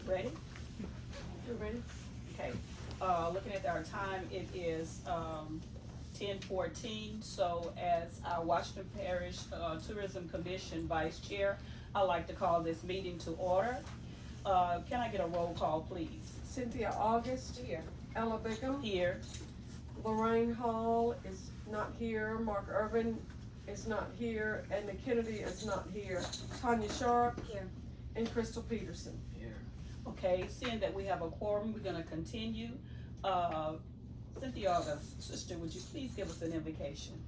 Ready? You ready? Okay. Looking at our time, it is 10:14. So as our Washington Parish Tourism Commission Vice Chair, I'd like to call this meeting to order. Can I get a roll call, please? Cynthia August. Here. Ella Bickham. Here. Lorraine Hall is not here. Mark Irvin is not here. Edna Kennedy is not here. Tanya Sharp. Here. And Crystal Peterson. Okay, seeing that we have a quorum, we're gonna continue. Cynthia August, sister, would you please give us an invocation?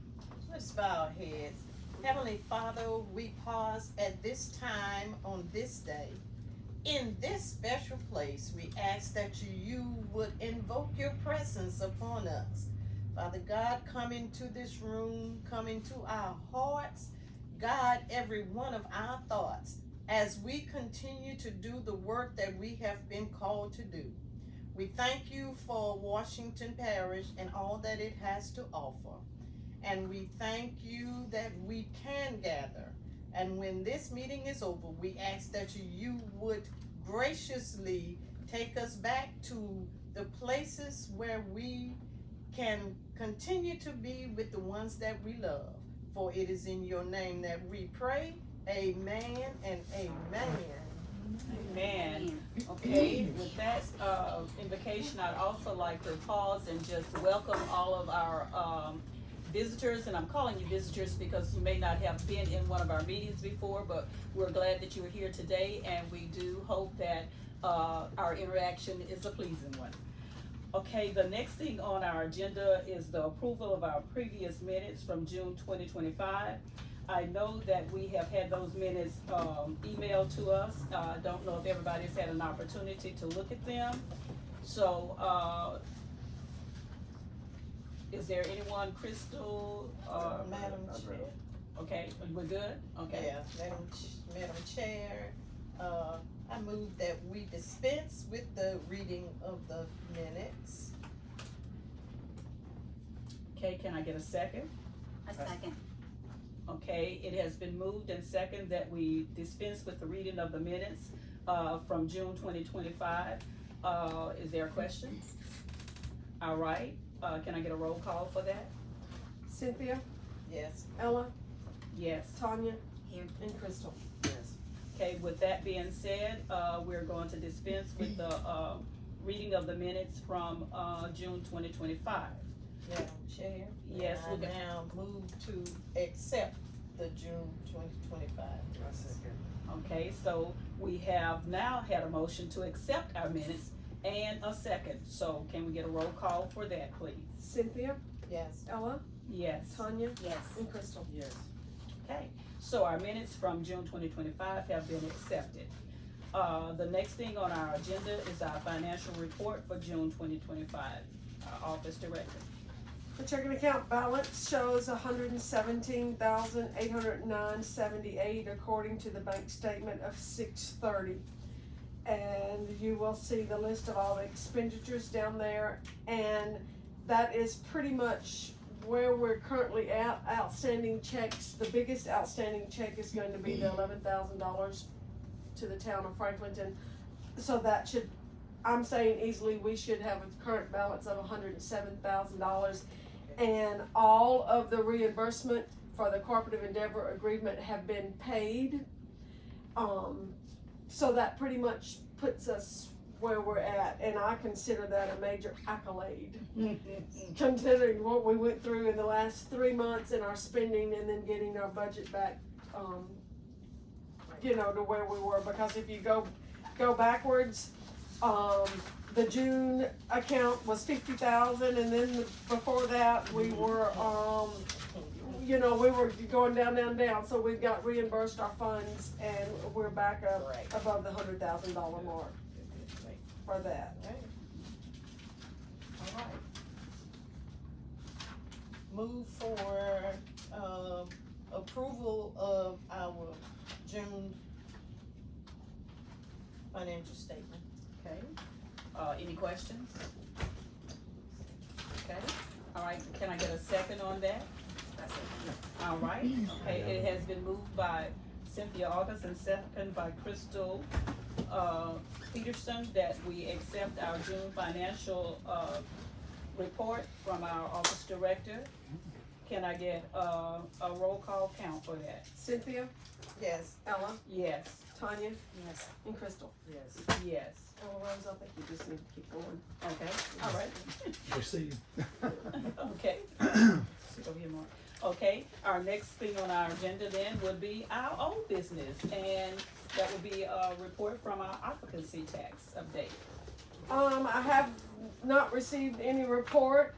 Let's bow our heads. Heavenly Father, we pause at this time on this day. In this special place, we ask that you would invoke your presence upon us. Father God, come into this room, come into our hearts, guide every one of our thoughts as we continue to do the work that we have been called to do. We thank you for Washington Parish and all that it has to offer. And we thank you that we can gather. And when this meeting is over, we ask that you would graciously take us back to the places where we can continue to be with the ones that we love. For it is in your name that we pray. Amen and amen. Amen. Okay, with that invocation, I'd also like to pause and just welcome all of our visitors, and I'm calling you visitors because you may not have been in one of our meetings before, but we're glad that you are here today, and we do hope that our interaction is a pleasing one. Okay, the next thing on our agenda is the approval of our previous minutes from June 2025. I know that we have had those minutes emailed to us. I don't know if everybody's had an opportunity to look at them. So, is there anyone, Crystal? Madam Chair. Okay, we're good? Okay. Yeah, Madam Chair, I move that we dispense with the reading of the minutes. Okay, can I get a second? A second. Okay, it has been moved and second that we dispense with the reading of the minutes from June 2025. Is there a question? All right, can I get a roll call for that? Cynthia, Yes. Ella, Yes. Tanya, Here. and Crystal. Yes. Okay, with that being said, we're going to dispense with the reading of the minutes from June 2025. Madam Chair. Yes, I we'll get- now move to accept the June 2025. Okay, so we have now had a motion to accept our minutes and a second. So can we get a roll call for that, please? Cynthia, Yes. Ella, Yes. Tanya, Yes. and Crystal. Yes. Okay, so our minutes from June 2025 have been accepted. The next thing on our agenda is our financial report for June 2025. Our office director. The checking account balance shows $117,809.78 according to the bank statement of 6/30. And you will see the list of all the expenditures down there, and that is pretty much where we're currently at. Outstanding checks, the biggest outstanding check is going to be the $11,000 to the town of Franklinton. So that should, I'm saying easily, we should have a current balance of $107,000. And all of the reimbursement for the cooperative endeavor agreement have been paid. So that pretty much puts us where we're at, and I consider that a major accolade. Considering what we went through in the last 3 months in our spending and then getting our budget back, to where we were, because if you go backwards, the June account was 50,000, and then before that, we were, we were going down, so we got reimbursed our funds, and we're back up Right. above the $100,000 mark for that. All right. Move for approval of our June financial statement. Okay, any questions? Okay, all right, can I get a second on that? All right, okay, it has been moved by Cynthia August and second by Crystal Peterson that we accept our June financial, report from our office director. Can I get, a roll call count for that? Cynthia, Yes. Ella, Yes, Tanya, Yes. and Crystal. Yes. yes, Ella Rose, I think you just need to keep going. okay, all right. Proceed. Okay. Sit over here, Mark. Okay, our next thing on our agenda then would be our old business, and that would be a report from our occupancy tax update. I have not received any report,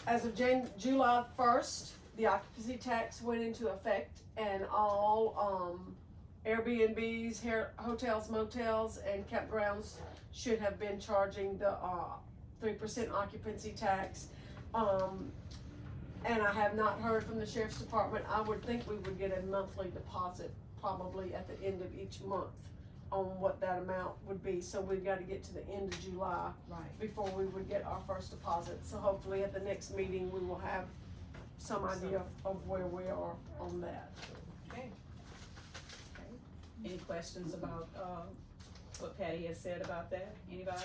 as of July first, the occupancy tax went into effect, and all, Airbnbs, hotels, motels, and campgrounds should have been charging the, 3% occupancy tax. And I have not heard from the sheriff's department. I would think we would get a monthly deposit probably at the end of each month on what that amount would be. So we've gotta get to the end of July Right. before we would get our first deposit. So hopefully at the next meeting, we will have some idea of where we are on that. Okay. Any questions about, what Patty has said about that? Anybody?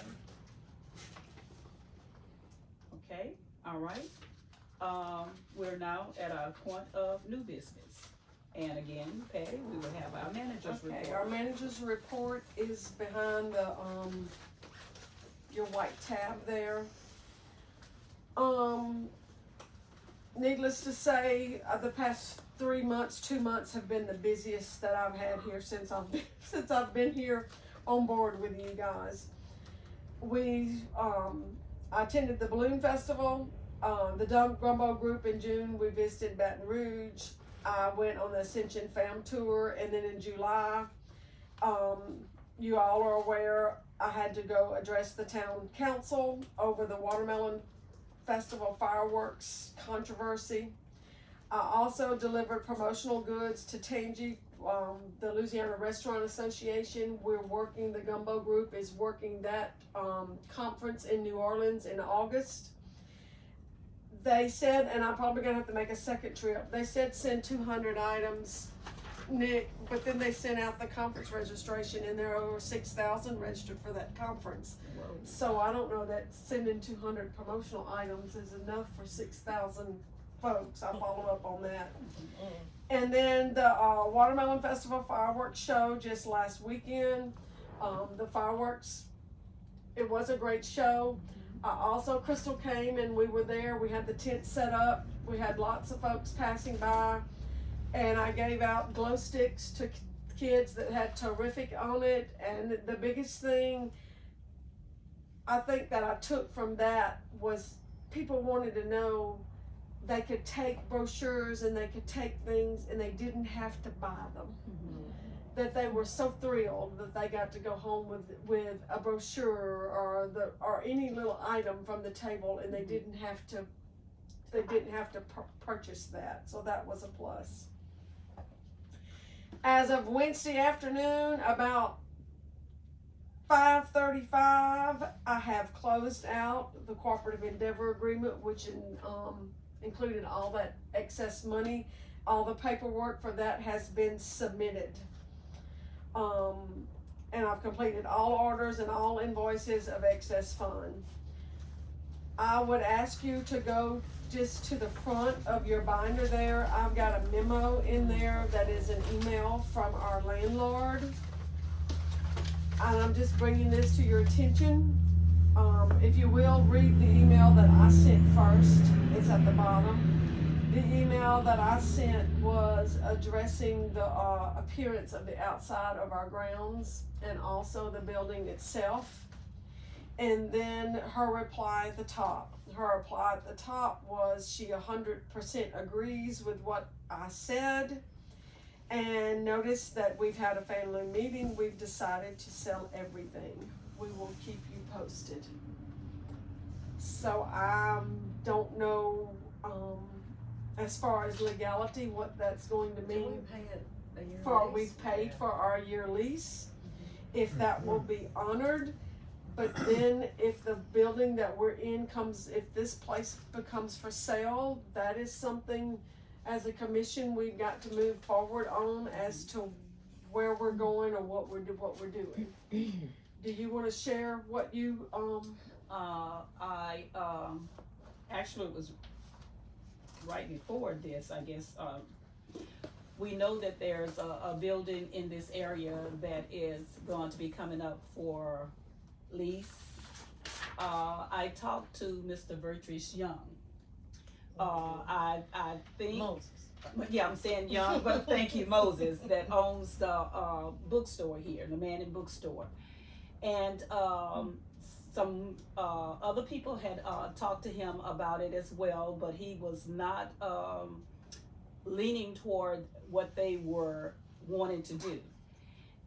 Okay, all right. We're now at our point of new business. And again, Patty, we will have our manager's report. Okay, our manager's report is behind the, your white tab there. Needless to say, the past 3 months, 2 months have been the busiest that I've had here since I've been here on board with you guys. I attended the Balloon Festival, the Gumbo Group in June. We visited Baton Rouge. I went on the Ascension Fam Tour, and then in July, you all are aware, I had to go address the town council over the Watermelon Festival fireworks controversy. I also delivered promotional goods to Tangi, the Louisiana Restaurant Association. The Gumbo Group is working that conference in New Orleans in August. They said, and I'm probably gonna have to make a second trip, they said send 200 items, Nick, but then they sent out the conference registration and there are over 6,000 registered for that conference. Whoa. So I don't know that sending 200 promotional items is enough for 6,000 folks. I'll follow up on that. And then the Watermelon Festival fireworks show just last weekend. The fireworks, it was a great show. Also, Crystal came and we were there. We had the tent set up. We had lots of folks passing by. And I gave out glow sticks to kids that had Riffic on it. And the biggest thing I think that I took from that was people wanted to know they could take brochures and they could take things and they didn't have to buy them. That they were so thrilled that they got to go home with a brochure or any little item from the table, and they didn't have to purchase that. So that was a plus. As of Wednesday afternoon, about 5:35, I have closed out the cooperative endeavor agreement, which included all that excess money. All the paperwork for that has been submitted. And I've completed all orders and all invoices of excess fund. I would ask you to go just to the front of your binder there. I've got a memo in there that is an email from our landlord. And I'm just bringing this to your attention. If you will, read the email that I sent first. It's at the bottom. The email that I sent was addressing the appearance of the outside of our grounds and also the building itself. And then her reply at the top. Her reply at the top was she 100% agrees with what I said. And notice that we've had a family meeting. We've decided to sell everything. We will keep you posted. So I don't know, as far as legality, what that's going to mean. Can we pay it a year We've paid for our year lease, if that will be honored. But then if the building that we're in if this place becomes for sale, that is something as a commission we've got to move forward on as to where we're going or what we're doing. Do you want to share what you I actually it was right before this, I guess. We know that there's a building in this area that is going to be coming up for lease. I talked to Mr. Vertrice Young. I think, Moses. yeah, I'm saying Young, but thank you, Moses, that owns the bookstore here, the Manning Bookstore. And some other people had talked to him about it as well, but he was not leaning toward what they were wanting to do.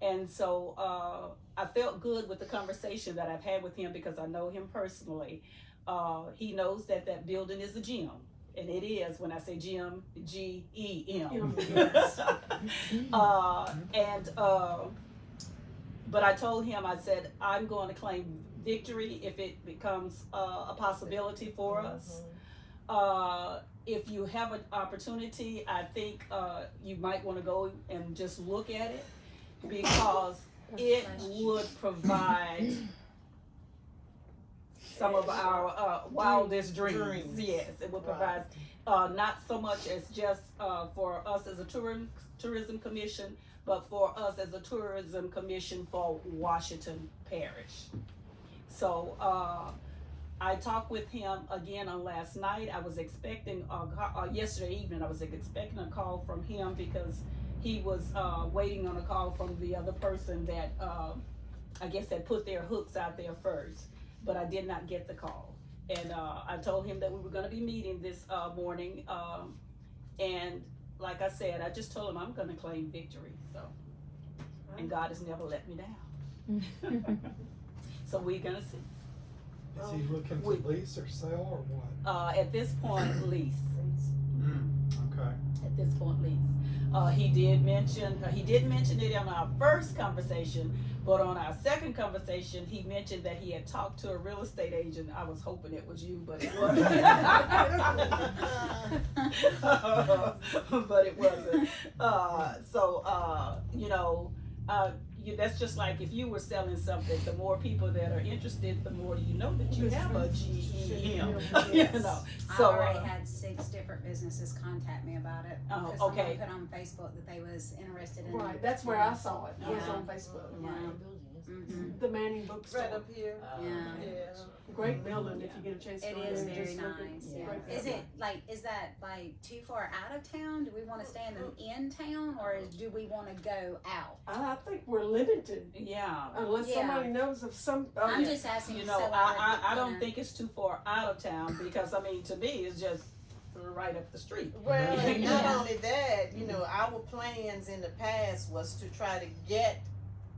And so I felt good with the conversation that I've had with him because I know him personally. He knows that that building is a gym. And it is, when I say gym, G-E-M. But I told him, I said, I'm going to claim victory if it becomes a possibility for us. If you have an opportunity, I think you might want to go and just look at it because it would provide some of our wildest dreams. Yes, it would provide not so much as just for us as a tourism commission, but for us as a tourism commission for Washington Parish. So I talked with him again on last night. I was expecting, yesterday evening, I was expecting a call from him because he was waiting on a call from the other person that I guess had put their hooks out there first. But I did not get the call. And I told him that we were gonna be meeting this morning. And like I said, I just told him I'm gonna claim victory, so. And God has never let me down. So we're gonna see. Is he looking to lease or sell or what? At this point, lease. Okay. At this point, lease. He didn't mention it on our first conversation, but on our second conversation, he mentioned that he had talked to a real estate agent. I was hoping it was you, but it wasn't. But it wasn't. That's just like if you were selling something, the more people that are interested, the more you know that you have a GEM. I already had 6 different businesses contact me about it. Oh, Someone okay. put on Facebook that they was interested in right, it. that's where I saw it. It was Yeah. on Facebook. Yeah. Mm-hmm. The Manning Bookstore. Right up here. Yeah. Great building if you get a chance to It go is there and very just look at nice. it. Yeah. Great Is building. is that too far out of town? Do we want to stay in town, or do we want to go out? I think we're limited Yeah. unless Yeah. somebody knows of some. I'm just asking. You know, so I don't think it's too far out of town because I mean, to me, it's just right up the street. Well, and not Yeah. only that, you know, our plans in the past was to try to get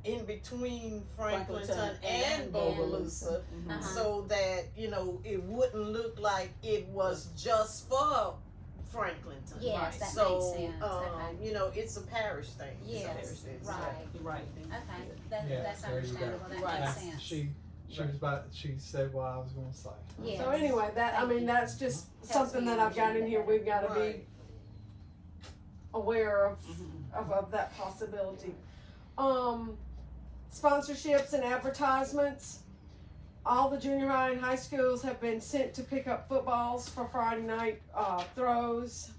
in between Franklinton and Bogalusa, Uh-huh. so that, you know, it wouldn't look like it was just for Franklinton. Yes, that So, makes sense. Okay. you know, it's a parish thing. Yes, right. You're right. Okay, Yeah, that's there you go. understandable. That Right. makes sense. She said what I was gonna say. Yes. So anyway, Thank you. that's just Helps something me that I've got in understand here. it We've got to Right. be aware Mhm. of that possibility. Sponsorships and advertisements. All the junior high and high schools have been sent to pick up footballs for Friday night throws.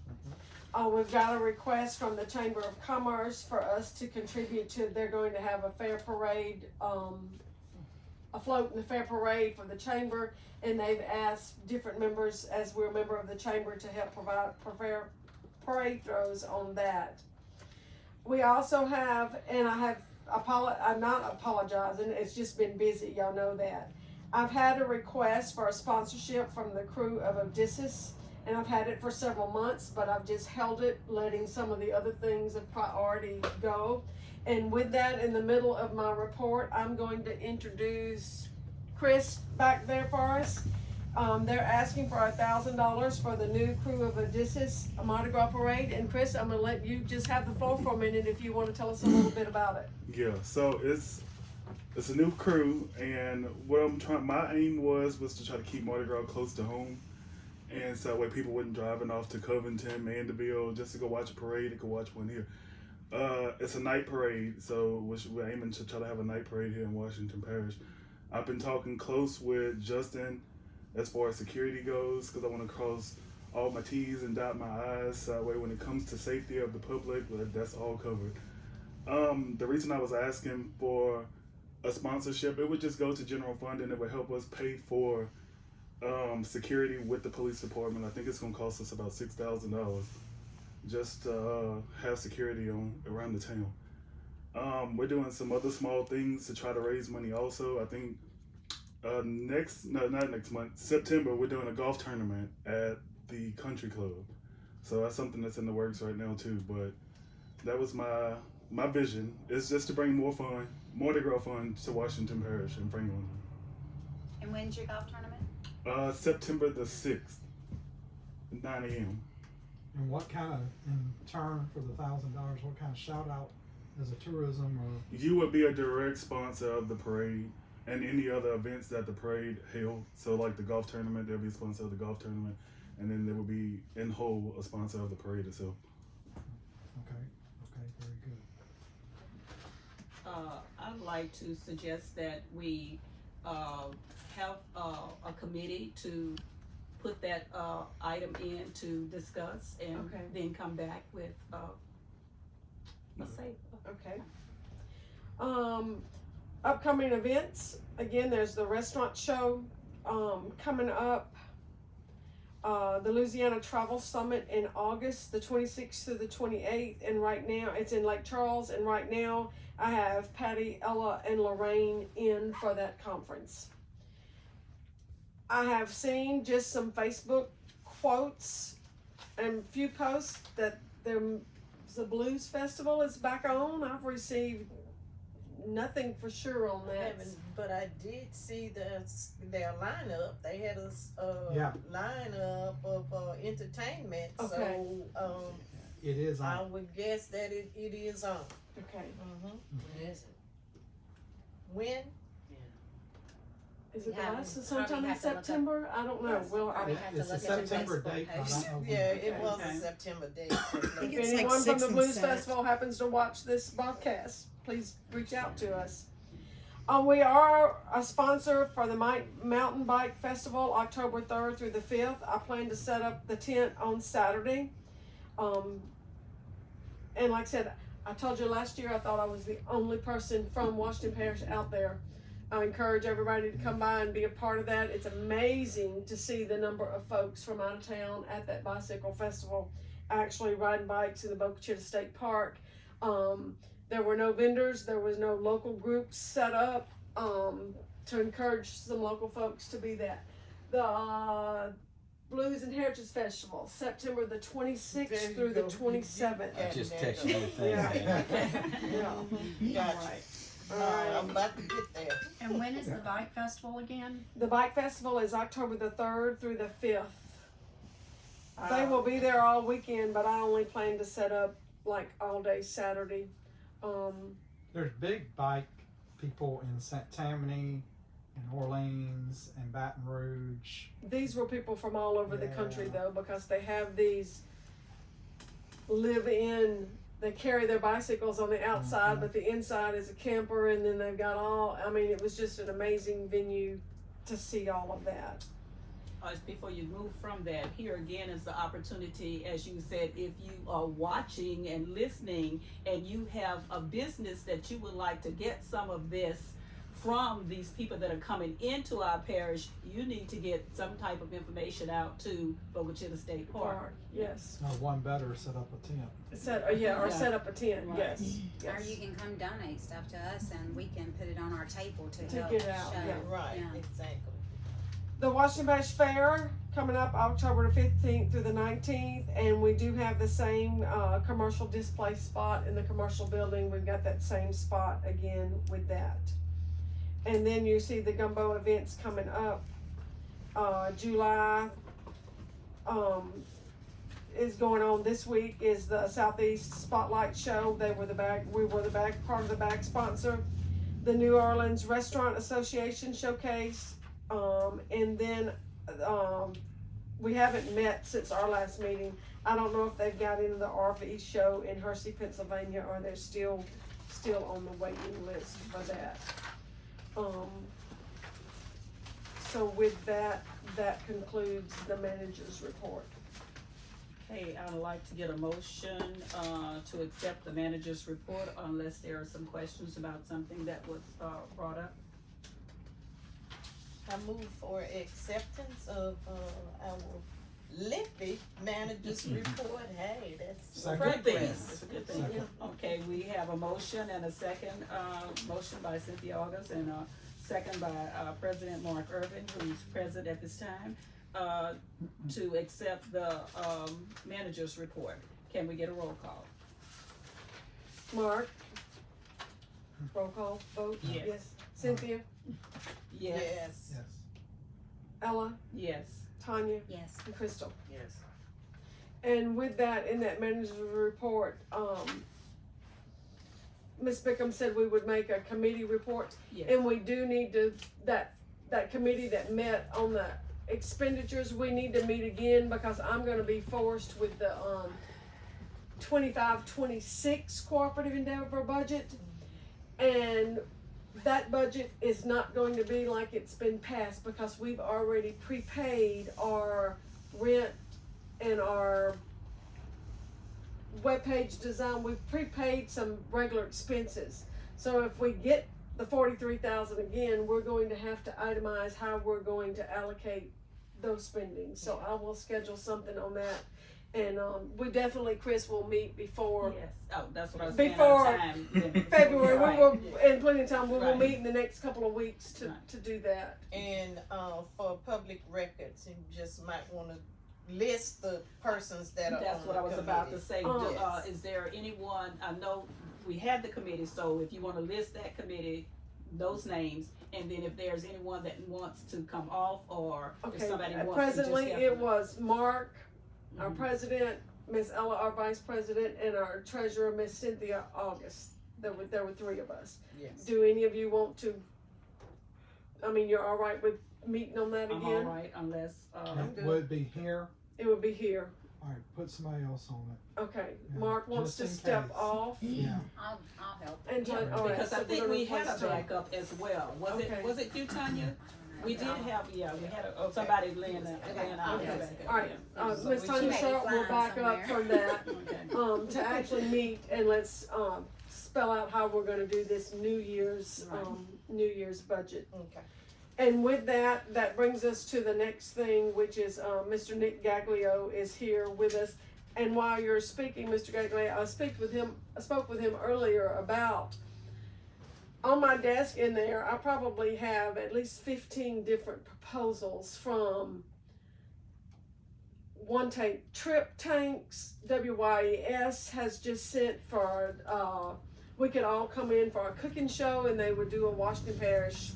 We've got a request from the Chamber of Commerce for us to contribute to. They're going to have a fair parade, a float in the fair parade for the chamber, and they've asked different members, as we're a member of the chamber, to help provide parade throws on that. We also have, and I'm not apologizing, it's just been busy, y'all know that. I've had a request for a sponsorship from the crew of Odysseus, and I've had it for several months, but I've just held it, letting some of the other things of priority go. And with that, in the middle of my report, I'm going to introduce Chris back there for us. They're asking for $1,000 for the new crew of Odysseus Mardi Gras Parade. And Chris, I'm gonna let you just have the floor for a minute if you want to tell us a little bit about it. Yeah, so it's a new crew, and my aim was to try to keep Mardi Gras close to home, and so that way people wouldn't driving off to Covington, Mandeville, just to go watch a parade. They could watch one here. It's a night parade, so we're aiming to try to have a night parade here in Washington Parish. I've been talking close with Justin as far as security goes, because I want to cross all my T's and dot my I's, so that way when it comes to safety of the public, that's all covered. The reason I was asking for a sponsorship, it would just go to general fund and it would help us pay for security with the police department. I think it's going to cost us about $6,000 just to have security around the town. We're doing some other small things to try to raise money also. I think not next month, September, we're doing a golf tournament at the country club. So that's something that's in the works right now too. But that was my vision, is just to bring more fun, Mardi Gras fun to Washington Parish and Franklin. And when's your golf tournament? September the 6th, 9 a.m. And what kind of, in turn for the $1,000, what kind of shout out as a tourism or? You would be a direct sponsor of the parade and any other events that the parade held. So like the golf tournament, there'll be a sponsor of the golf tournament, and then there will be in whole a sponsor of the parade itself. Okay, very good. I'd like to suggest that we have a committee to put that item in to discuss and Okay. then come back with let's say. Okay. Upcoming events, again, there's the restaurant show coming up. The Louisiana Travel Summit in August, the 26th through the 28th, and right now, it's in Lake Charles, and right now I have Patty, Ella, and Lorraine in for that conference. I have seen just some Facebook quotes and a few posts that the blues festival is back on. I've received nothing for sure on that. But I did see their lineup. They had a Yeah. lineup of entertainment. Okay. So It is I on. would guess that it is on. Okay. Mm-hmm. When? Is it the Yeah, last we sometime probably in have to look up- September? I don't know. Yes. Well, Probably It- have to It's a look at the September Facebook date, but I page. don't know when. Yeah, it was Okay. a September date. if it's like anyone from 6 the and Blues 7. Festival happens to watch this broadcast, please reach out to us. We are a sponsor for the Mountain Bike Festival, October 3rd through the 5th. I plan to set up the tent on Saturday. And like I said, I told you last year I thought I was the only person from Washington Parish out there. I encourage everybody to come by and be a part of that. It's amazing to see the number of folks from out of town at that bicycle festival actually riding bikes in the Boca Chica State Park. There were no vendors, there was no local groups set up to encourage some local folks to be that. The Blues and Heritage Festival, September the 26th through the 27th. I just texted you the thing. Yeah. Yeah. Gotcha. All right. I'm about to get there. And when is the bike festival again? The bike festival is October the 3rd through the 5th. They will be there all weekend, but I only plan to set up like all day Saturday. There's big bike people in St. Tammany, in Orleans, and Baton Rouge. These were people from all over the country Yeah. though, because they have these they carry their bicycles on the outside, but the inside is a camper, and then they've got it was just an amazing venue to see all of that. Before you move from that, here again is the opportunity, as you said, if you are watching and listening and you have a business that you would like to get some of this from these people that are coming into our parish, you need to get some type of information out to Boca Chica State Park. Yes. One better set up a tent. Set up a tent. Right. Yes. Or you can come donate stuff to us and we can put it on our table to To help get it out, show. yeah. Right, Yeah. exactly. The Washington Parish Fair coming up October the 15th through the 19th, and we do have the same commercial display spot in the commercial building. We've got that same spot again with that. And then you see the gumbo events coming up. July is going on this week is the Southeast Spotlight Show. We were the part of the bag sponsor. The New Orleans Restaurant Association showcase. And then we haven't met since our last meeting. I don't know if they've got into the RV show in Hershey, Pennsylvania, or they're still on the waiting list for that. So with that, that concludes the manager's report. Okay, I'd like to get a motion, to accept the manager's report unless there are some questions about something that was, brought up. I move for acceptance of, our Riffic manager's report. Hey, that's Second. progress. It's a good thing. Second. Okay, we have a motion and a second, motion by Cynthia August and a second by, President Mark Irvin, who's present at this time, to accept the, manager's report. Can we get a roll call? Mark? Roll call, vote? Yes. Cynthia? Yes. Yes. Yes. Ella? Yes. Tanya? Yes. And Crystal? Yes. And with that, in that manager's report, Ms. Bickham said we would make a committee report. Yes. And we do need to, that committee that met on the expenditures, we need to meet again because I'm gonna be forced with the, 25-26 cooperative endeavor budget. And that budget is not going to be like it's been passed because we've already prepaid our rent and our webpage design. We've prepaid some regular expenses. So if we get the 43,000 again, we're going to have to itemize how we're going to allocate those spendings. So I will schedule something on that. And we definitely, Chris, will meet before Yes. Oh, that's what I was saying. Before our time limit. February. Right. We will, in plenty of time, we will Right. meet in the next couple of weeks Right. to do that. And, for public records, you just might wanna list the persons that are on the That's what I was about to say. Yes. Is there anyone, I know we had the committee, so if you wanna list that committee, those names, and then if there's anyone that wants to come off, or if Okay, somebody wants to just presently have it was Mark, our Mhm. president, Miss Ella, our vice president, and our treasurer, Miss Cynthia August. There were three of us. Yes. Do any of you want to, I mean, you're all right with meeting on that I'm again? all right, unless, It would be here. It would be here. All right, put somebody else on it. Okay, Yeah, Mark wants just to in step case. off Yeah. I'll help. and, yeah, all right, because so I we're think gonna we had replace a Tanya. backup as well. Okay. Was it you, Tanya? We did have, yeah, we had somebody laying out. Okay. All right, So Miss we Tanya should- Sharp will flying back up somewhere. from that. Okay. To actually meet and let's spell out how we're gonna do this New Year's budget. Okay. And with that, that brings us to the next thing, which is Mr. Nick Gaglio is here with us. And while you're speaking, Mr. Gaglio, I spoke with him earlier about, on my desk in there, I probably have at least 15 different proposals from one tank trip tanks. WYES has just sent for, we could all come in for a cooking show and they would do a Washington Parish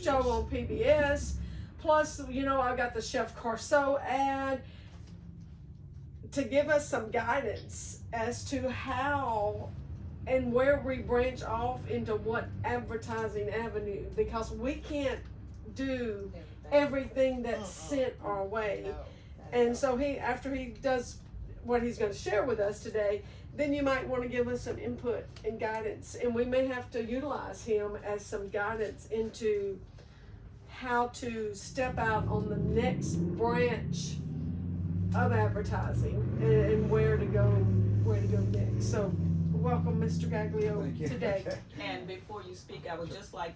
show on PBS. Plus, I got the Chef Corso ad to give us some guidance as to how and where we branch off into what advertising avenue, because we can't do everything that's sent our way. No. And so after he does what he's gonna share with us today, then you might wanna give us some input and guidance, and we may have to utilize him as some guidance into how to step out on the next branch of advertising and where to go next. So welcome, Mr. Gaglio, Thank you. today. Okay. And before you speak, I would just like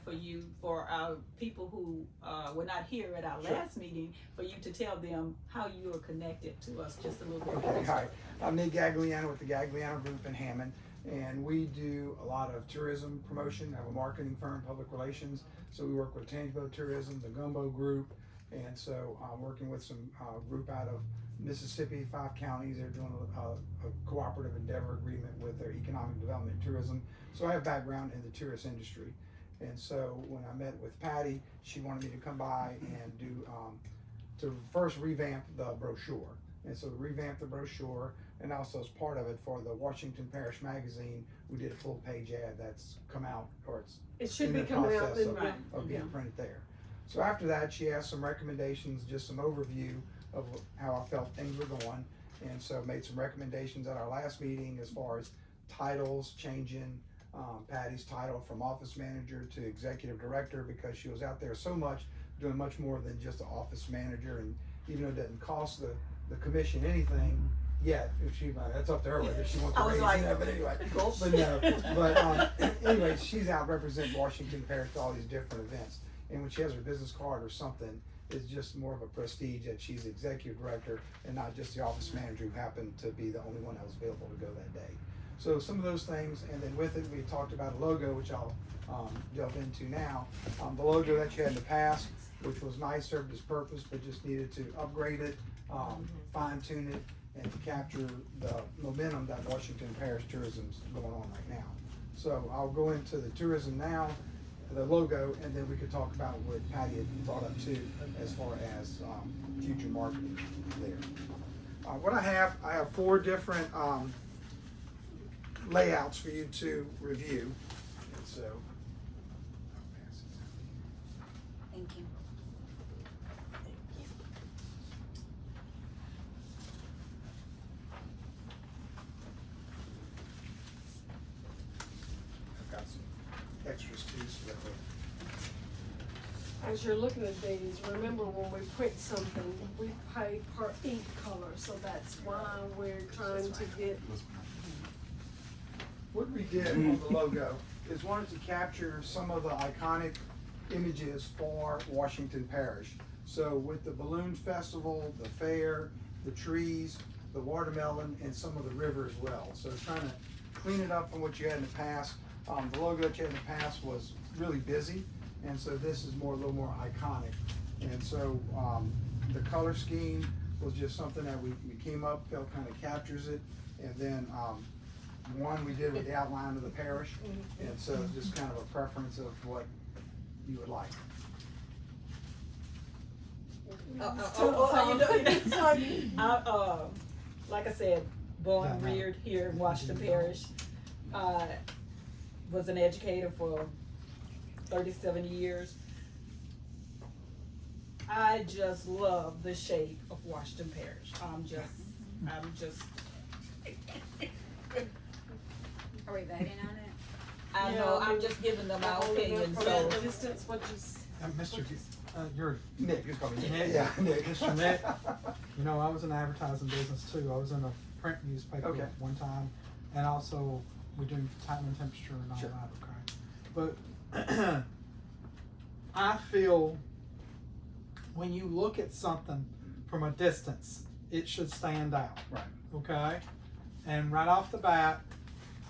for our people who were not here at our Sure. last meeting, for you to tell them how you are connected to us just a little bit. Okay, hi. I'm Nick Gagliano with the Gagliano Group in Hammond, and we do a lot of tourism promotion. I have a marketing firm, public relations, so we work with Tangibo Tourism, the Gumbo Group, and so I'm working with some group out of Mississippi, 5 counties. They're doing a cooperative endeavor agreement with their economic development and tourism. So I have background in the tourist industry. And so when I met with Patty, she wanted me to come by and do, to first revamp the brochure. And so to revamp the brochure, and also as part of it for the Washington Parish Magazine, we did a full page ad that's come out, or It should in be the coming out process then. Right. of being printed there. So after that, she asked some recommendations, just some overview of how I felt things were going. And so made some recommendations at our last meeting as far as titles, changing Patty's title from office manager to executive director, because she was out there so much, doing much more than just an office manager. And even though it doesn't cost the commission anything yet, if she, that's up to her whether she wants to I was raise like, it, but anyway. Gulp. But no, but anyway, she's out representing Washington Parish to all these different events. And when she has her business card or something, it's just more of a prestige that she's the executive director and not just the office manager who happened to be the only one that was available to go that day. So some of those things, and then with it, we talked about a logo, which I'll delve into now. The logo that you had in the past, which was nice, served its purpose, but just needed to upgrade it, fine tune it, and to capture the momentum that Washington Parish tourism's going on right now. So I'll go into the tourism now, the logo, and then we could talk about what Patty had brought up too, as far as future marketing there. What I have 4 different layouts for you to review. And so, Thank you. I've got some extras too, so that way. As you're looking at these, remember when we print something, we pay per ink color, so that's why we're trying to get, What we did on the logo is wanted to capture some of the iconic images for Washington Parish. So with the Balloon Festival, the fair, the trees, the watermelon, and some of the river as well. So trying to clean it up from what you had in the past. The logo that you had in the past was really busy, and so this is a little more iconic. And so the color scheme was just something that we came up, felt kind of captures it. And then one we did with the outline of the parish, and so it's just kind of a preference of what you would like. Like I said, born and reared here in Washington Parish. Was an educator for 37 years. I just love the shape of Washington Parish. I'm just. Are we voting on it? I know. I'm just giving them my opinion. from So. that distance, what you, Mr. You're Nick, you're coming. Nick. Yeah, Nick. Mr. Nick. You know, I was in the advertising business too. I was in a print newspaper Okay. one time, and also we do time and temperature and all Sure. that. Okay, but I feel when you look at something from a distance, it should stand out. Right. Okay, and right off the bat,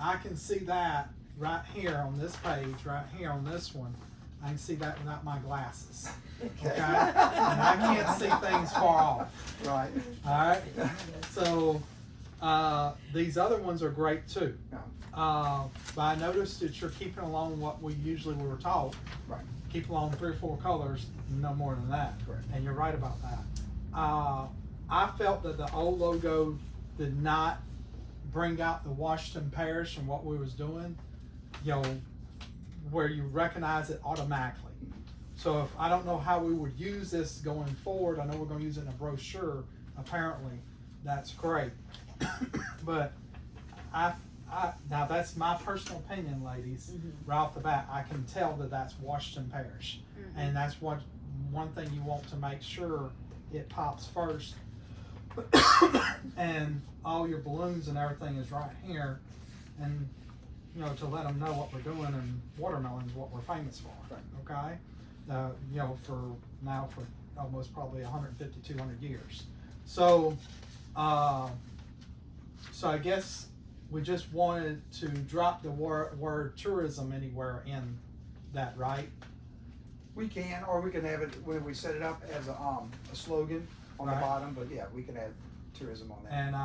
I can see that right here on this page, right here on this one. I can see that without my glasses. Okay, and I can't see things far off. Right. All right. So these other ones are great too. But I noticed that you're keeping along what we usually were taught. Right. Keep along 3 or 4 colors, no more than that. Correct. And you're right about that. I felt that the old logo did not bring out the Washington Parish and what we was doing, you know, where you recognize it automatically. So if I don't know how we would use this going forward, I know we're going to use it in a brochure. Apparently, that's great. But now that's my personal opinion, ladies. Right off the bat, I can tell that that's Washington Parish, and that's one thing you want to make sure it pops first. And all your balloons and everything is right here, and you know, to let them know what we're doing, and watermelons what we're famous for. Okay, you know, for almost probably 150, 200 years. So, so I guess we just wanted to drop the word tourism anywhere in that, right? We can, or we can have it when we set it up as a slogan on the bottom. But yeah, we can add tourism on that. And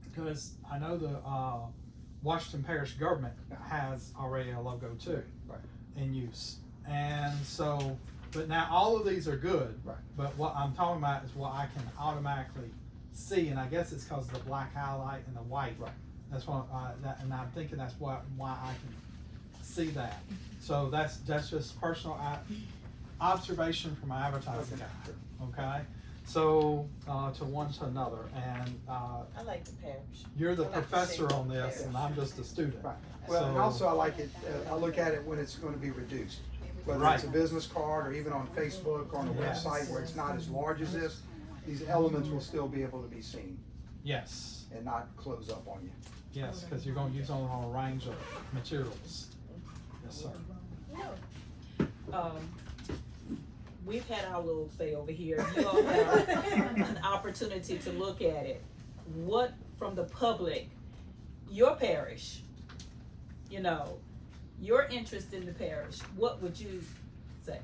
because I know the Washington Parish government has already a logo too, in use. And so, but now all of these are good. Right. But what I'm talking about is what I can automatically see, and I guess it's because of the black highlight and the white. Right. That's what and I'm thinking that's why I can see that. So that's just personal observation from my advertising guy. Okay. So, to one to another, and, I like the parish. you're the I like the professor shape on of the this, and parish. I'm just a student. Right. Well, and So- also I like it, I look at it when it's gonna be reduced. Whether Right. it's a business card or even on Facebook or on a Yes. website where it's not as large as this, these elements will still be able to be seen Yes, and not close up on you. yes, because you're gonna use it on a range of materials. Yes, sir. We've had our little say over here. You all have an opportunity to look at it. What from the public, your parish, you know, your interest in the parish, what would you say?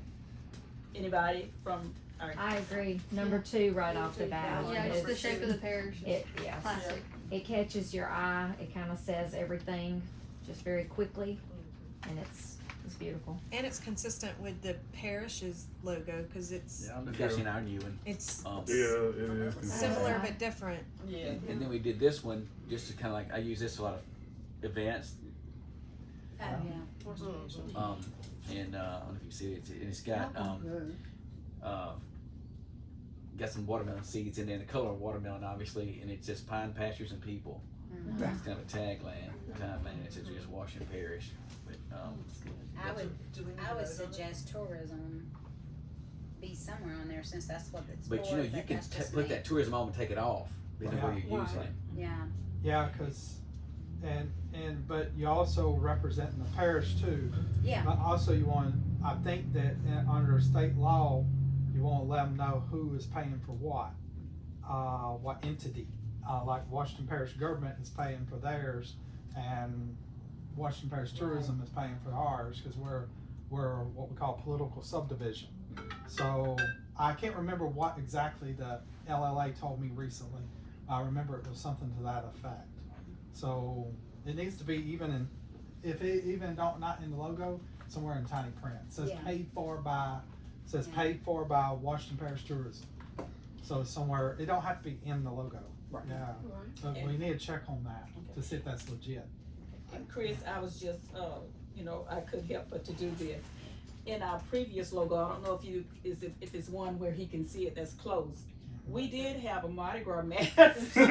Anybody from our? I agree. Number 2 right off the bat. Yeah, just the shape of the parish. Yes. Classic. It catches your eye. It kind of says everything just very quickly, and it's beautiful. And it's consistent with the parish's logo, cause it's, Yeah, I've got seen our new one. it's Yeah, it is. similar but different. Yeah. And then we did this one just to kind of like, I use this a lot of events. Oh, yeah. And I don't know if you see it, and it's got got some watermelon seeds in there, and the color of watermelon obviously, and it says pine pastures and people. It's kind of a tagline. It says just Washington Parish. But I would suggest tourism be somewhere on there since that's what it's for. but you know, you can that's just put me. that tourism on and take it off, depending on where you're Right. using it. Yeah. Yeah, because, but you also representing the parish too. Yeah. But also you want, I think that under state law, you want to let them know who is paying for what entity. Like Washington Parish government is paying for theirs, and Washington Parish Tourism is paying for ours, because we're what we call political subdivision. So I can't remember what exactly the LLA told me recently. I remember it was something to that effect. So it needs to be even not in the logo, somewhere in tiny print. It says Yeah. paid for by Washington Parish Tourism. So somewhere, it don't have to be in the logo. Right. Yeah, but we need to check on that to see if that's legit. And Chris, I was just, I couldn't help but to do this. In our previous logo, I don't know if it's one where he can see it that's closed. We did have a Mardi Gras mask. Well,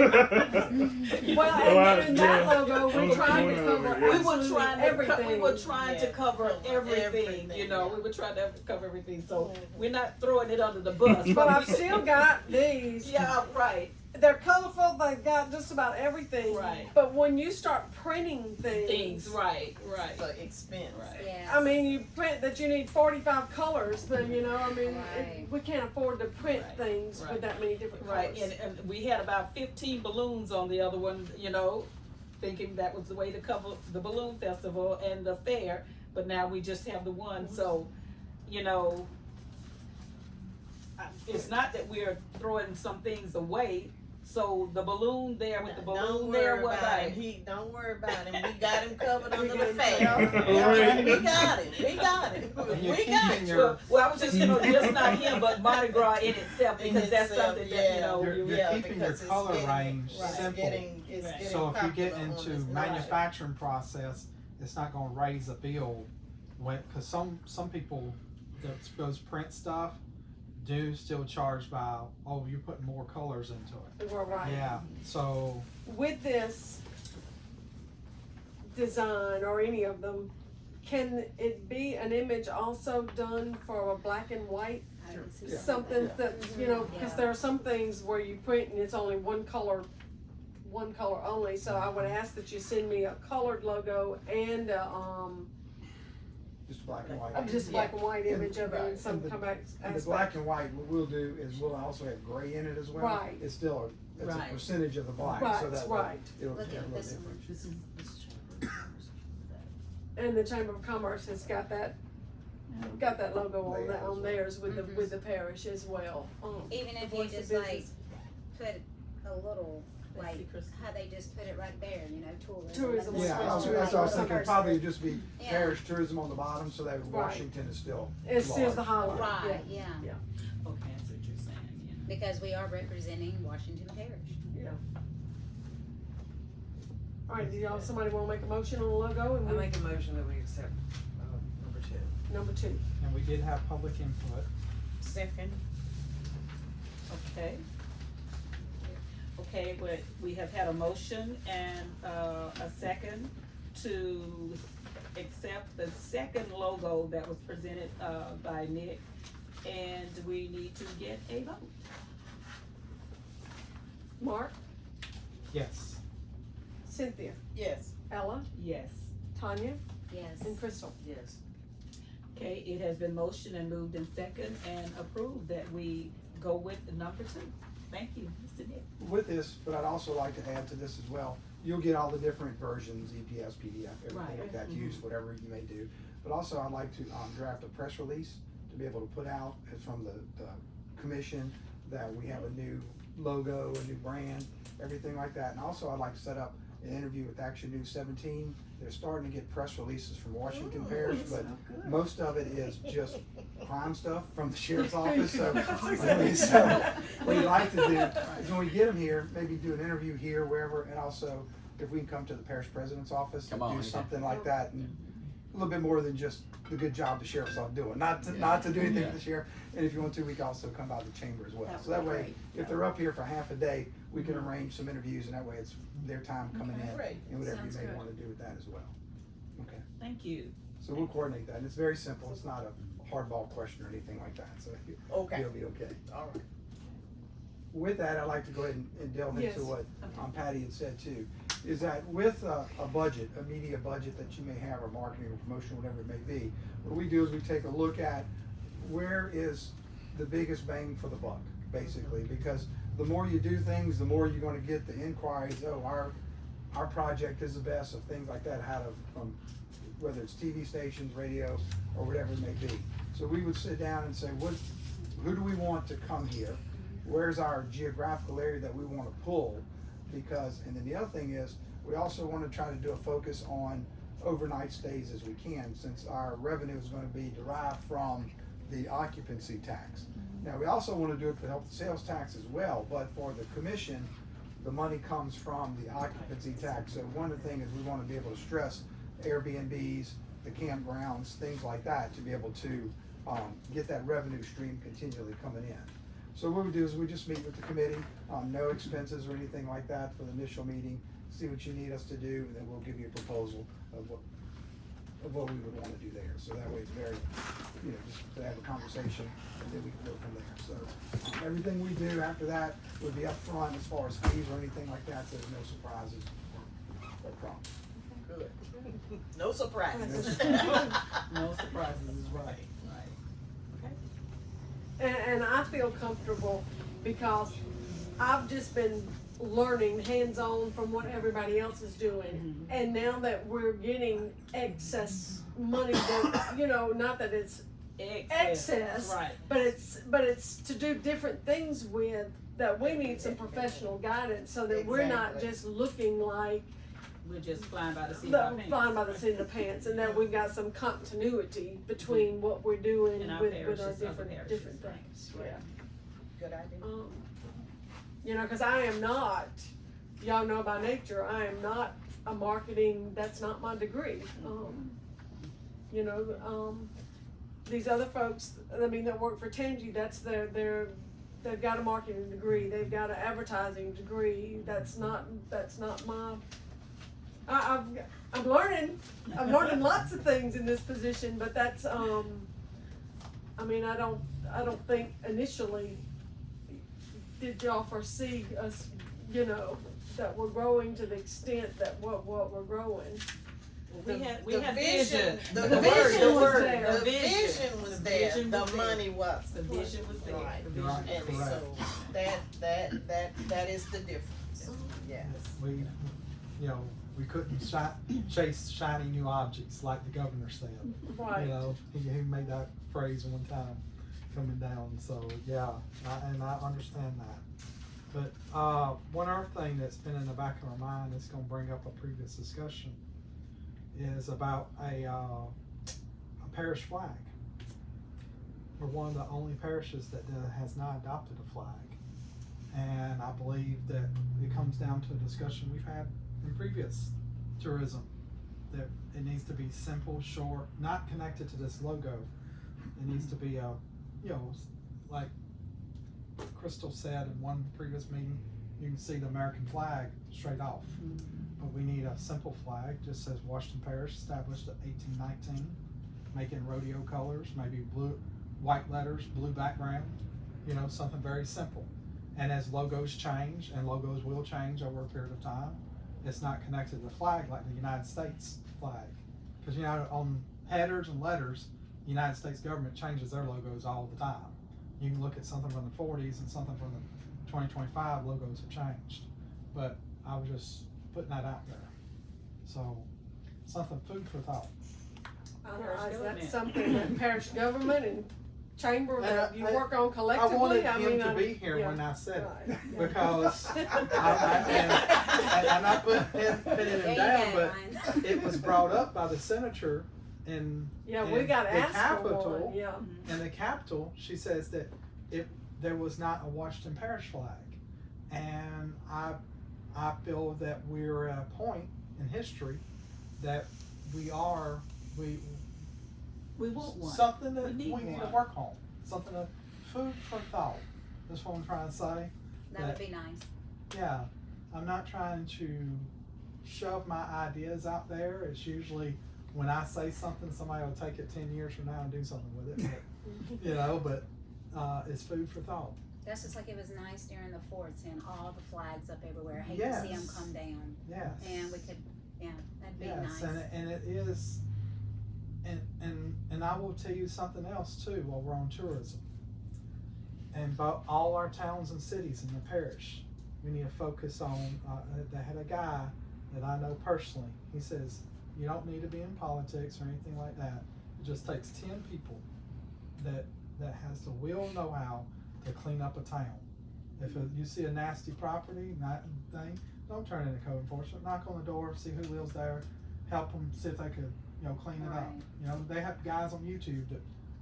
and in that logo, we're trying to cover We were absolutely trying to everything. we were trying to Yeah, cover cover everything, everything, you know. yeah. We were trying to cover everything, so we're not throwing it under the bus. But I've still got these. Yeah, right. They're colorful. They've got just about everything. Right. But when you start printing Things, right. So expense. Right. Yeah. I mean, you print that you need 45 colors, then Right. we can't afford to print Right. things Right. with that many different Right, colors. and we had about 15 balloons on the other one, thinking that was the way to cover the balloon festival and the fair, but now we just have the one, so, it's not that we're throwing some things away, so the balloon there with the balloon Don't there, worry what about about him. it? Don't worry about him. We got him covered under the got him fair. covered. We got him. We got him. And you're We got keeping you. your, Well, I was just, just not him, but Mardi Gras in itself, In because that's itself, something that, You're Yeah, keeping your because it's color getting- range It's simple. getting Right. So if you get popular on into this manufacturing process, it's not gonna raise a bill cause some people that goes print stuff do still charge by, you're putting more colors into it. We're right. Yeah, so, With this design or any of them, can it be an image also done for a black and white? I would see Yeah. Something Yeah. that, because there are some things where you print and it's only one color only, so I would ask that you send me a colored logo and Just black and white. just black and white image of it, and Right. some And the- come back. And the black and white, what we'll do is we'll also have gray in it as well. Right. It's still it's Right. a percentage of the black, Right, so that way right. it'll Look have a at little this one. different. And the Chamber of Commerce has got that logo on Layout as well. theirs with the parish as well. Even if the you Voice of just like Business. put a little, like, secret. how they just put it right there, tourism. Tourism. Like, Yeah, Tourism. that's what I was Tourism. thinking, Tourism. probably it'd just be Yeah. parish tourism on the bottom, so that Right. Washington is still It's still the large. highlight. Right, yeah, Okay, that's what you're saying, because we are representing Washington Parish. All right, do y'all, somebody wanna make a motion on the logo? And I we- make a motion that we accept, number 2. Number 2. and we did have public input. Second. Okay. Okay, we have had a motion and, a second to accept the second logo that was presented, by Nick. And we need to get a vote. Mark, Yes. Cynthia, Yes. Ella, Yes. Tanya, Yes. and Crystal. Yes. Okay, it has been motioned and moved in second and approved that we go with number 2. Thank you, Mr. Nick. With this, but I'd also like to add to this as well, you'll get all the different versions, EPS, PDF, everything Right. like that, use whatever you may do. But also I'd like to draft a press release to be able to put out from the commission that we have a new logo, a new brand, everything like that. And also I'd like to set up an interview with Action News 17. They're starting to get press releases from Washington Parish, but most of it is just crime stuff from the sheriff's office. So what we'd like to do is when we get them here, maybe do an interview here, wherever, and also if we can come to the parish president's office Come and on, do yeah. something like that, and a little bit more than just the good job the sheriff's office doing. Not to do anything Yeah. to the sheriff, and if you want to, we can also come by the chamber as well. That So that would be way, great. if they're up here for half a day, we can arrange some interviews, and that way it's their time coming in, Great. and whatever Sounds you may good. want to do with that as well. Okay, Thank you. so we'll coordinate that, and it's very simple. It's not a hardball question or anything like that, so Okay. you'll be okay. All right. With that, I'd like to go ahead and delve Yes. into what Patty had said too, is that with a budget, a media budget that you may have, or marketing or promotion, whatever it may be, what we do is we take a look at where is the biggest bang for the buck, basically, because the more you do things, the more you're gonna get the inquiries, oh, our project is the best, of things like that, from whether it's TV stations, radio, or whatever it may be. So we would sit down and say, who do we want to come here? Where's our geographical area that we want to pull? Because, and then the other thing is, we also want to try to do a focus on overnight stays as we can, since our revenue is going to be derived from the occupancy tax. Now, we also want to do it for help the sales tax as well, but for the commission, the money comes from the occupancy tax. So one of the things is we want to be able to stress Airbnbs, the campgrounds, things like that, to be able to get that revenue stream continually coming in. So what we do is we just meet with the committee, no expenses or anything like that for the initial meeting, see what you need us to do, and then we'll give you a proposal of what we would want to do there. So that way it's very, just to have a conversation, and then we can go from there. So everything we do after that would be upfront as far as fees or anything like that, so there's no surprises or problems. Good. No surprises. No surprises is right. And I feel comfortable because I've just been learning hands-on from what everybody else is doing. And now that we're getting excess money that, not that it's excess, Right. but it's to do different things with, that we need some professional guidance so that we're not Exactly. just looking like We're just flying by the seat of our pants. flying by the seat of the pants, and that we've got some continuity between what we're doing In our with parishes, our other different parishes, things. right. Yeah. Good idea. Because I am not, y'all know by nature, I am not a marketing, that's not my degree. These other folks, that work for Tangi, that's they've got a marketing degree, they've got an advertising degree, that's not my, I'm learning lots of things in this position, but that's, I don't think initially did y'all foresee us, that we're growing to the extent that what we're growing. We had The vision. The The vision was there. The vision was The there. vision The was there. money was. The vision was there. Right. The vision Right. was there. And so that is the difference. Yes. We couldn't chase shiny new objects like the governor said. Right. He made that phrase one time coming down. So yeah, and I understand that. But one other thing that's been in the back of our mind is going to bring up a previous discussion is about a parish flag. We're one of the only parishes that has not adopted a flag, and I believe that it comes down to a discussion we've had in previous tourism, that it needs to be simple, short, not connected to this logo. It needs to be like Crystal said in one previous meeting, you can see the American flag straight off. But we need a simple flag, just says Washington Parish established in 1819, make it in rodeo colors, maybe blue, white letters, blue background, you know, something very simple. And as logos change, and logos will change over a period of time, it's not connected to the flag like the United States flag. Because, you know, on headers and letters, the United States government changes their logos all the time. You can look at something from the 40s and something from the 2025, logos have changed. But I was just putting that out there. So, something food for thought. Is that something that parish government and chamber that you work on I collectively? wanted him to be here yeah. when I said it, Right. because I'm not pinning him down, but it was brought up by the senator in Yeah, in we got the asked for Capitol. one, yeah. In the Capitol, she says that if there was not a Washington Parish flag, and I feel that we're at a point in history that we want one. something that We need we need to one. work on, something of food for thought. That's what I'm trying to say. That would be nice. Yeah, I'm not trying to shove my ideas out there. It's usually when I say something, somebody will take it 10 years from now and do something with it. But, you know, but it's food for thought. That's just like it was nice during the fort, seeing all the flags up everywhere. I hate Yes. to see them come down. Yes. And we could, yeah, that'd be Yes, nice. and it is, and I will tell you something else too while we're on tourism. And about all our towns and cities in the parish, we need to focus on, they had a guy that I know personally, he says, you don't need to be in politics or anything like that. It just takes 10 people that has the will and know-how to clean up a town. If you see a nasty property, don't turn into code enforcement. Knock on the door, see who lives there, help them see if they could, clean it up. Right. You know, they have guys on YouTube that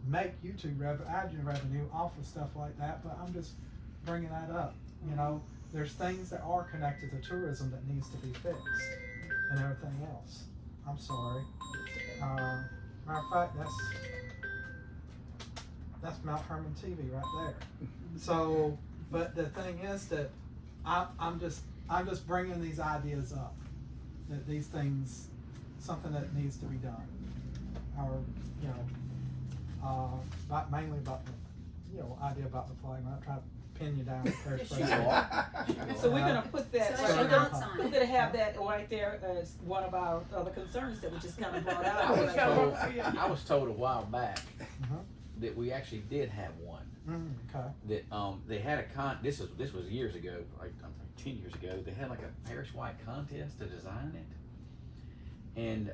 make YouTube revenue off of stuff like that. But I'm just bringing that up. You know, there's things that are connected to tourism that needs to be fixed, and everything else. I'm sorry. Matter of fact, that's Mount Hermon TV right there. So, but the thing is that I'm just bringing these ideas up, that these things, something that needs to be done, or mainly about the idea about the flag. I'm not trying to pin you down. So we're gonna put that, So that's your thoughts on we're it. gonna have that right there as one of our other concerns that we just kind of brought I out. was told, I was told a while back Uh-huh. that we actually did have one. Okay. That they had a this was years ago, like 10 years ago. They had like a parish-wide contest to design it, and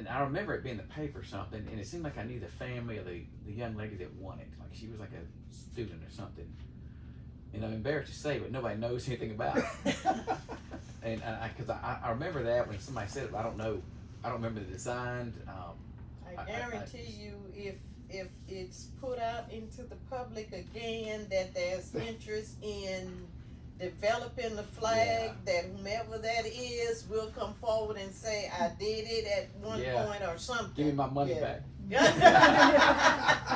I remember it being in the paper or something, and it seemed like I knew the family of the young lady that won it. Like she was like a student or something. And I'm embarrassed to say, but nobody knows anything about it. And because I remember that when somebody said it, but I don't remember the design. I guarantee you, if it's put out into the public again, that there's interest in developing the flag, that whomever that is will come forward and say, I did it at one point or something. Give me my money back.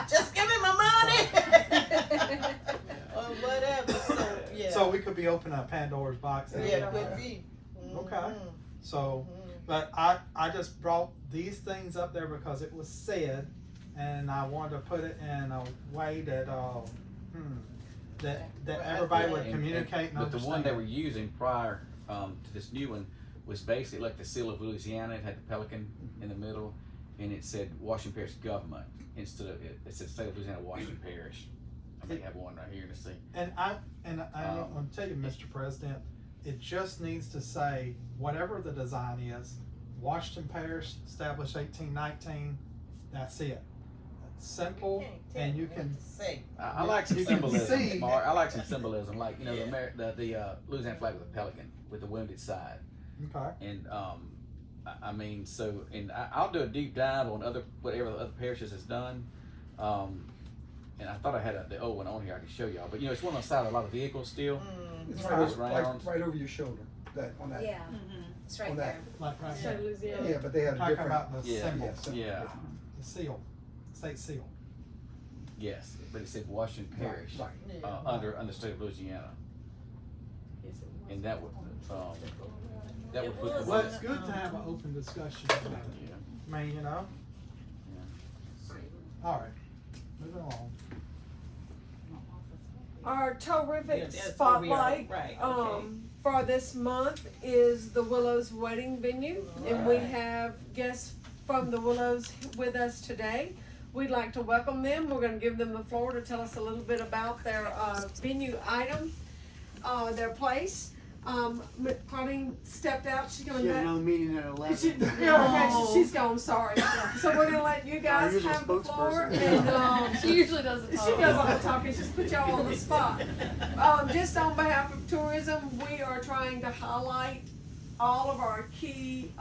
Just give me my money. Or whatever. So, yeah. So we could be opening a Pandora's box. Yeah, could be. Okay. So, but I just brought these things up there because it was said, and I wanted to put it in a way that that everybody would communicate and But understand. the one they were using prior to this new one was basically like the seal of Louisiana. It had the pelican in the middle, and it said Washington Parish Government instead of it said State of Louisiana, Washington Parish. I may have one right here to see. And I'm gonna tell you, Mr. President, it just needs to say whatever the design is. Washington Parish, established 1819. That's it. It's simple, and you can. I like some You can symbolism, see- Mark. I like some symbolism, like the Louisiana flag with a pelican with the wounded side. Okay. And I mean, so and I'll do a deep dive on whatever the other parishes has done. And I thought I had the old one on here I could show y'all, but it's one on the side of a lot of vehicles still. It's Those right rounds. over your shoulder, on that. Yeah, it's right On there. that. Like right So here. Louisiana. Yeah, but they had a Talking different. about the Yeah, symbol, yeah. the seal, state seal. Yes, but it said Washington Parish, Right. under the state of Louisiana. And that would, that would put the Well, one. it's good to have an open discussion. Yeah. I mean, you know. All right, moving along. Our terrific Yeah, that's where we are. spotlight, Right, okay. for this month is the Willows wedding venue. And we have guests from the Willows with us today. We'd like to welcome them. We're gonna give them the floor to tell us a little bit about their, venue item, their place. Claudine stepped out, she's going She had back. another meeting at 11. She's gone, sorry. So we're gonna let you guys usual have the floor, spokesperson. and, She usually doesn't she talk. does all the talking, just put y'all on the spot. Just on behalf of tourism, we are trying to highlight all of our key,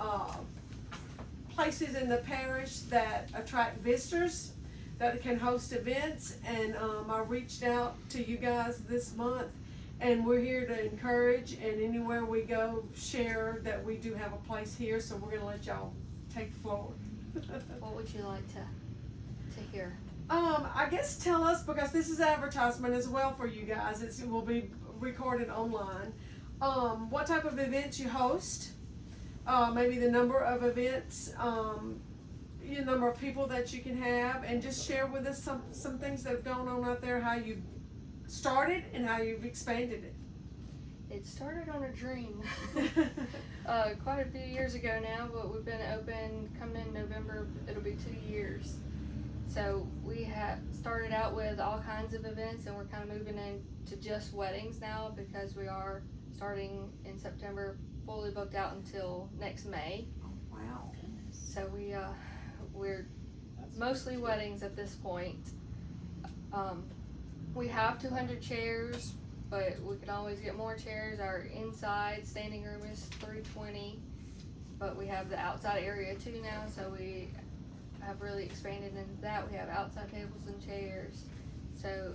places in the parish that attract visitors, that can host events, and, I reached out to you guys this month, and we're here to encourage, and anywhere we go, share that we do have a place here, so we're gonna let y'all take the floor. What would you like to hear? I guess tell us, because this is advertisement as well for you guys, it will be recorded online. What type of events you host, maybe the number of events, your number of people that you can have, and just share with us some things that have gone on out there, how you started and how you've expanded it. It started on a dream. Quite a few years ago now, but we've been open, coming in November, it'll be 2 years. So we have started out with all kinds of events, and we're kind of moving into just weddings now, because we are starting in September, fully booked out until next May. Wow. So we're mostly weddings at this point. We have 200 chairs, but we can always get more chairs. Our inside standing room is 320, but we have the outside area too now, so we have really expanded into that. We have outside tables and chairs. So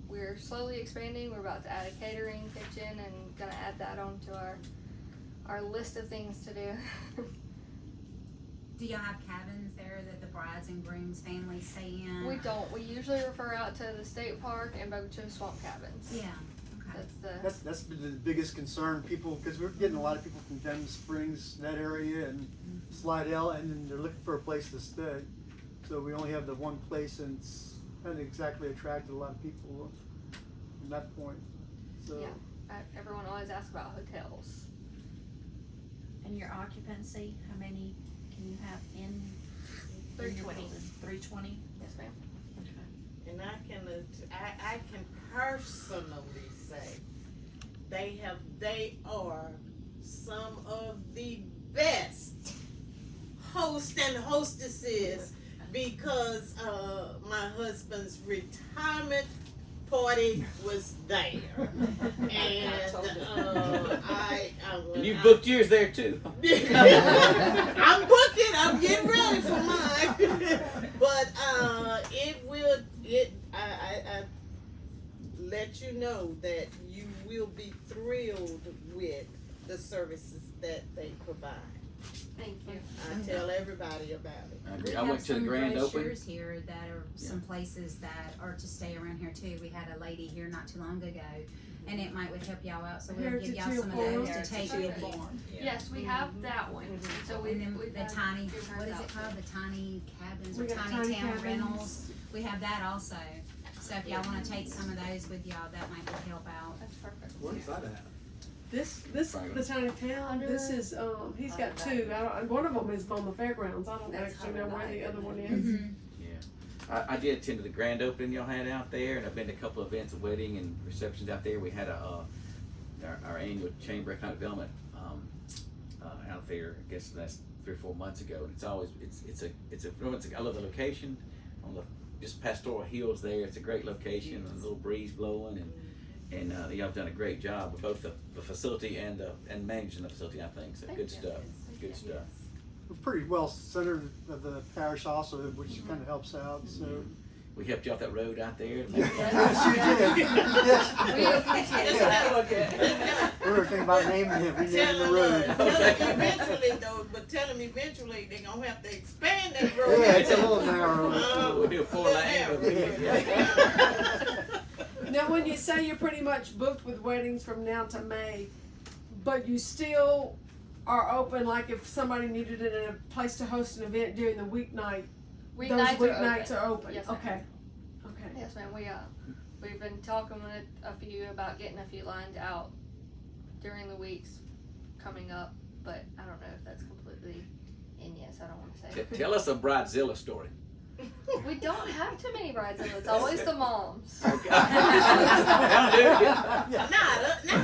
we're slowly expanding. We're about to add a catering kitchen and gonna add that onto our list of things to do. Do y'all have cabins there that the brides and grooms families stay in? We don't. We usually refer out to the state park and Bogachill Swamp Cabins. Yeah, okay. That's That's been the biggest concern, people, because we're getting a lot of people from Denton Springs, that area, and Slidell, and then they're looking for a place to stay. So we only have the one place, and it's hasn't exactly attracted a lot of people from that point. So yeah. Everyone always asks about hotels. And your occupancy, how many can you have in? 320. 320? Yes, ma'am. And I can personally say they are some of the best hosts and hostesses, because my husband's retirement party was there, and And you booked yours there too. I'm booking. I'm getting ready for mine. But I let you know that you will be thrilled with the services that they provide. Thank you. I tell everybody about it. I We agree. I have went to the some grand open. brochures here that are some places that are to stay around here too. We had a lady here not too long ago, and it would help y'all out, so we'll give y'all some of those to take with you. Yes, we have that one. So And then we've the had tiny, different what is it outfits. called, the tiny cabins We or got tiny tiny town cabins. rentals, we have that also. So if y'all wanna take some of those with y'all, that might help out. That's perfect. Where's that at? This, the tiny town, this is, he's got two, one of them is on the fairgrounds, I don't actually know where the other one is. Yeah. I did attend to the grand opening y'all had out there, and I've been to a couple of events, a wedding and receptions out there. We had our annual Chamber Economic Development out there, I guess that's 3 or 4 months ago, and I love the location on the just pastoral hills there. It's a great location, and a little breeze blowing, and y'all have done a great job of both the facility and managing the facility, I think. So good stuff. Good stuff. we're pretty well centered of the parish also, which kind of helps out. So We helped you off that road out there. Yes, you did. Yes. We appreciate it. We were thinking about naming him. We named Tell the them, road. tell them eventually though, but tell them eventually they're gonna have to expand that road. Yeah, it's a little narrow. We'll do a 4-lane. Now, when you say you're pretty much booked with weddings from now to May, but you still are open, like if somebody needed it in a place to host an event during the weeknight, those weeknights are open. Yes, ma'am. Okay. Okay. Yes, ma'am. We've been talking with a few about getting a few lines out during the weeks coming up, but I don't know if that's completely in yet, so I don't want to say. Tell us a Bridezilla story. We don't have too many bridezillas. It's always the moms. Okay. Not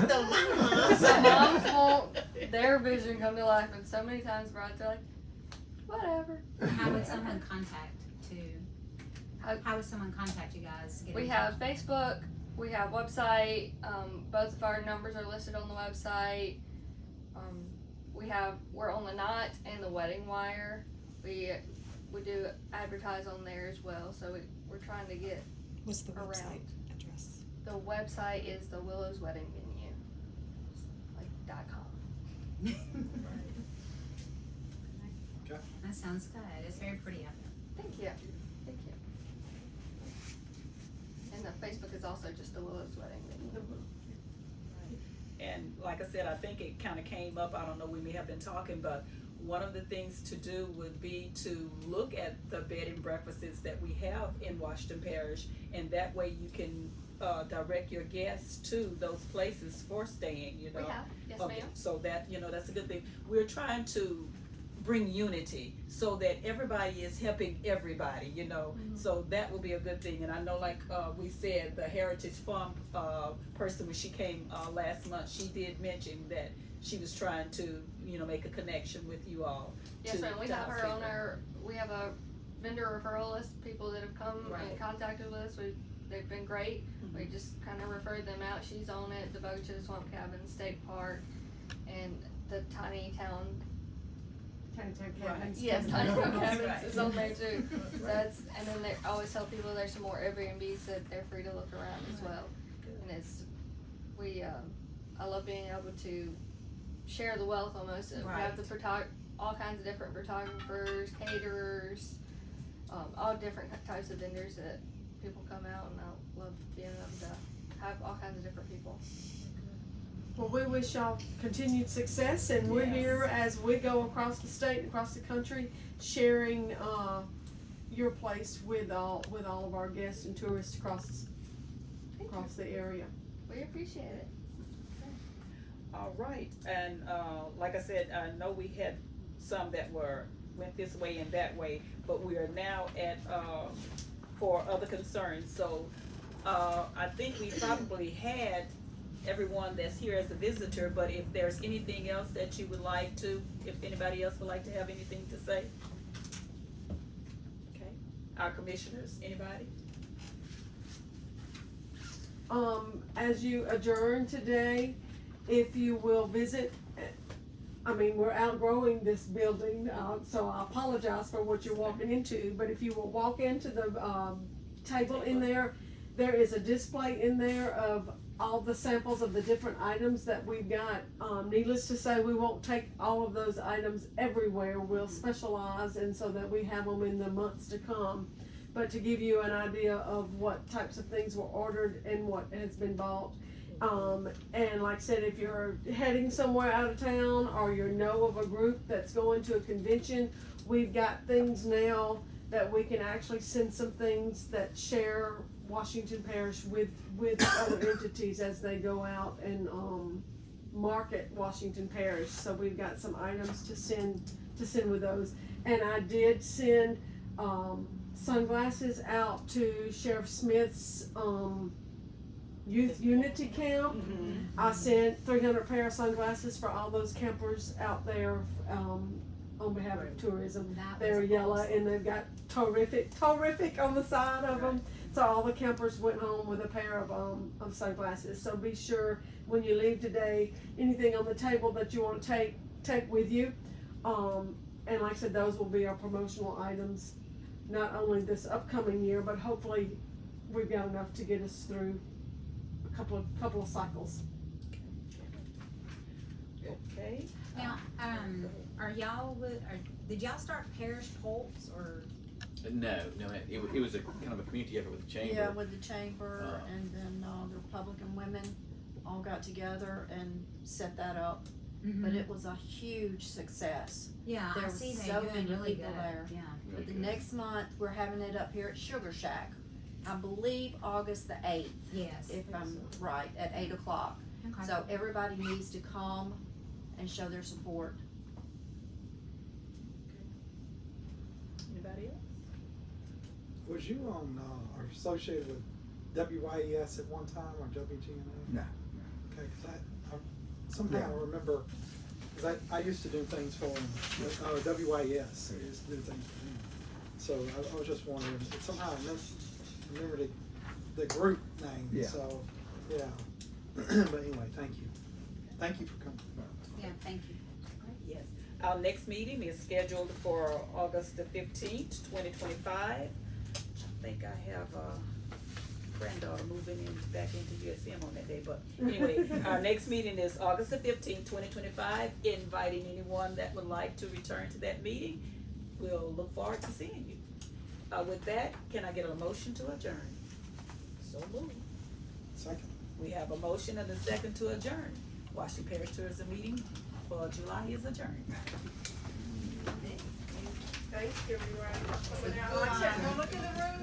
the mamas. The moms won't their vision come to life, and so many times brides are like, whatever. How would someone contact how would someone contact you guys? To get We in have touch? Facebook, we have website, both of our numbers are listed on the website. We're on the Knot and the Wedding Wire. We do advertise on there as well, so we're trying to get What's the around. website address? The website is the Willows Wedding Venue, like .com. That sounds good. It's very pretty out there. Thank you. Thank you. And the Facebook is also just the Willows Wedding Venue. And like I said, I think it kind of came up, I don't know, we may have been talking, but one of the things to do would be to look at the bed and breakfasts that we have in Washington Parish, and that way you can direct your guests to those places for staying, you know. We have, yes Okay, ma'am. so that, you know, that's a good thing. We're trying to bring unity so that everybody is helping everybody, you know. Mhm. So that will be a good thing. And I know, like we said, the Heritage Fund person, when she came last month, she did mention that she was trying to, you know, make a connection with you all. Yes, ma'am. We have her on our. we have a vendor referral list, people that have come Right. and contacted with us. They've been great. Mhm. We just kind of referred them out. She's on it, devoted to the Swamp Cabin State Park, and the Tiny Town. Cabins. Yes, Tiny Town Right. Cabins is on there too. And then they always tell people there's some more Airbnbs that they're free to look around as well. And I love being able to share the wealth almost. We have all kinds of different photographers, caterers, all different types of vendors that people come out, and I love being able to have all kinds of different people. Well, we wish y'all continued success, and we're Yes. here as we go across the state and across the country, sharing your place with all of our guests and tourists across the area. We appreciate it. All right, and like I said, I know we had some that went this way and that way, but we are now at for other concerns. So I think we probably had everyone that's here as a visitor, but if there's anything else that you would like to, if anybody else would like to have anything to say. Okay, our commissioners, anybody? As you adjourn today, if you will visit, we're outgrowing this building, so I apologize for what you're walking into, but if you will walk into the table in there, there is a display in there of all the samples of the different items that we've got. Needless to say, we won't take all of those items everywhere. We'll specialize, and so that we have them in the months to come. But to give you an idea of what types of things were ordered and what has been bought. And like I said, if you're heading somewhere out of town or you know of a group that's going to a convention, we've got things now that we can actually send some things that share Washington Parish with other entities as they go out and market Washington Parish. So we've got some items to send with those. And I did send sunglasses out to Sheriff Smith's Youth Unity Camp. Mm-hmm. I sent 300 pair of sunglasses for all those campers out there on behalf of tourism. They're yellow and they've got terrific on the side of them. So all the campers went home with a pair of sunglasses. So be sure when you leave today, anything on the table that you want to take with you. And like I said, those will be our promotional items not only this upcoming year, but hopefully we've got enough to get us through a couple of cycles. Okay. Now, are y'all, did y'all start parish polls or? No, it was a kind of a community effort with the chamber. Yeah, with the chamber and then, the Republican women all got together and set that up. But it was a huge success. Yeah, There I was see so they're many doing really people good, there. yeah. But the next month, we're having it up here at Sugar Shack. I believe August the 8th, Yes. if I'm right, at 8 o'clock. Okay. So everybody needs to come and show their support. Anybody else? Was you on, or associated with WYES at one time, or WGNA? No. Okay, cause I somehow remember, cause I used to do things for them, WYES, I used to do things for them. So I was just wondering, somehow I remember the group name, Yeah. so, yeah. But anyway, thank you. Thank you for coming. Yeah, thank you. Yes. Our next meeting is scheduled for August the 15th, 2025. I think I have a granddaughter moving back into USM on that day, but anyway, our next meeting is August the 15th, 2025, inviting anyone that would like to return to that meeting. We'll look forward to seeing you. With that, can I get a motion to adjourn? So moved. Second. We have a motion and a second to adjourn. Washington Parish Tourism meeting for July is adjourned. Thank you, everyone. Look in the room.